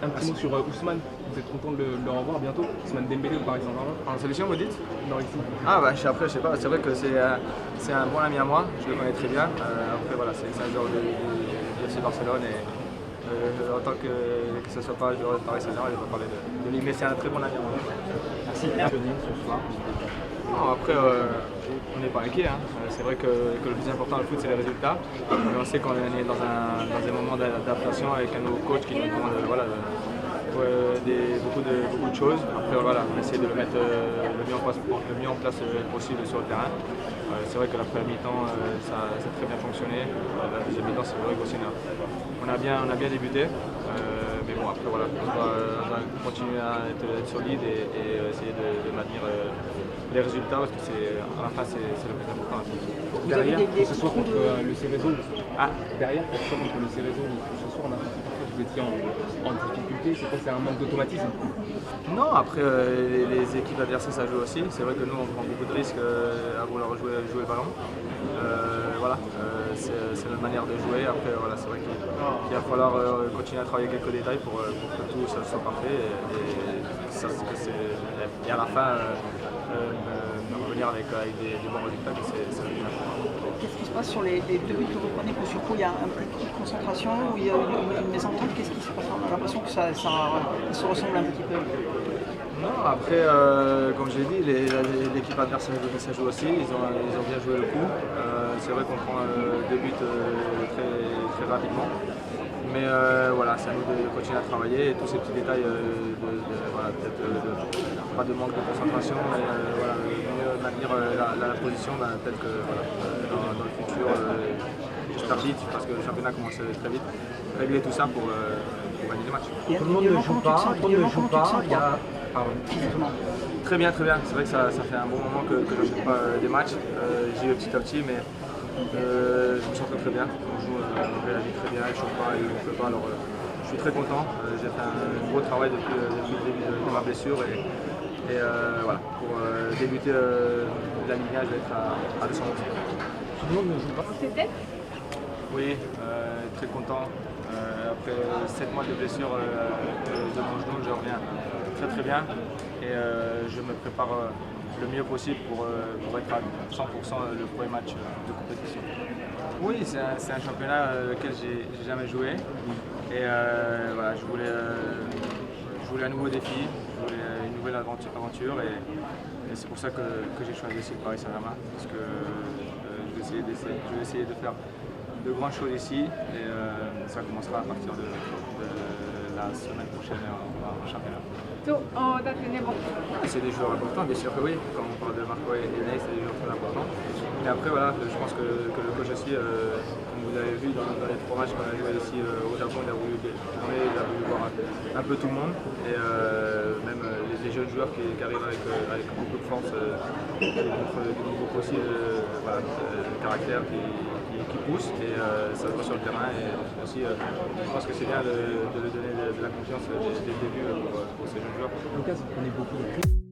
Un petit mot sur Ousmane, vous êtes content de le revoir bientôt? Ousmane Dembélé au Paris Saint-Germain? En sélection, vous dites? Non, ici. Ah bah après, je sais pas, c'est vrai que c'est un bon ami à moi, je le connais très bien. Après voilà, c'est un joueur du FC Barcelone et en tant que ce soit pas le joueur de Paris Saint-Germain, je vais pas parler de lui, mais c'est un très bon ami à moi. Merci. Ce soir. Non, après, on n'est pas inquiet. Hein. C'est vrai que le plus important dans le foot, c'est les résultats. Mais on sait qu'on est dans un moment d'adaptation avec un nouveau coach qui nous demande beaucoup de choses. Après, voilà, on essaie de le mettre le mieux en place possible sur le terrain. C'est vrai que la première mi-temps, ça a très bien fonctionné. La deuxième mi-temps, c'est vrai qu'aussi on a bien débuté. Mais bon, après, voilà, on doit continuer à être solide et essayer de maintenir les résultats parce que à la fin, c'est le plus important. Derrière, que ce soit contre le Cérezo, derrière, que ce soit contre le Cérezo, ce soir, on a senti parfois que vous étiez en difficulté. C'est quoi? C'est un manque d'automatisme? Non, après, les équipes adversaires, ça joue aussi. C'est vrai que nous, on prend beaucoup de risques à vouloir jouer le ballon. Voilà, c'est notre manière de jouer. Après, voilà, c'est vrai qu'il va falloir continuer à travailler quelques détails pour que tout ça soit parfait et à la fin revenir avec des bons résultats. C'est le plus important. Qu'est-ce qui se passe sur les deux buts que vous prenez? Que sur coup, il y a un plus petite concentration ou il y a une mésentente? Qu'est-ce qui se passe? On a l'impression que ça se ressemble un petit peu. Non, après, comme je l'ai dit, l'équipe adversaire ça joue aussi, ils ont bien joué le coup. C'est vrai qu'on prend deux buts très rapidement. Mais voilà, c'est à nous de continuer à travailler et tous ces petits détails, voilà, peut-être pas de manque de concentration, mais voilà, mieux maintenir la position, peut-être que voilà, dans le futur, j'espère vite, parce que le championnat commence très vite, régler tout ça pour gagner les matchs. Tout le monde ne joue pas, il y a... Pardon. Très bien. C'est vrai que ça fait un bon moment que je ne joue pas des matchs. J'y vais petit à petit, mais je me sens très bien. On joue très bien, il ne chauffe pas, il ne gonfle pas. Alors, je suis très content. J'ai fait un gros travail depuis le début de ma blessure. Et voilà, pour débuter la Ligue 1, je vais être à 200%. Tout le monde ne joue pas? Oui, très content. Après 7 mois de blessure de mon genou, je reviens très bien et je me prépare le mieux possible pour être à 100% le premier match de compétition. Oui, c'est un championnat auquel j'ai jamais joué et voilà, je voulais un nouveau défi, je voulais une nouvelle aventure et c'est pour ça que j'ai choisi aussi le Paris Saint-Germain parce que je vais essayer de faire de grandes choses ici et ça commencera à partir de la semaine prochaine en championnat. C'est des joueurs importants, bien sûr que oui. Quand on parle de Marco et Ney, c'est des joueurs très importants. Mais après, voilà, je pense que le coach aussi, comme vous l'avez vu dans les 3 matchs qu'on a joué ici au Japon, il a voulu voir un peu tout le monde. Et même les jeunes joueurs qui arrivent avec beaucoup de force, qui montrent aussi voilà, le caractère qui pousse et ça se voit sur le terrain et aussi je pense que c'est bien de lui donner de la confiance dès le début pour ces jeunes joueurs. Lucas, vous prenez beaucoup de crises.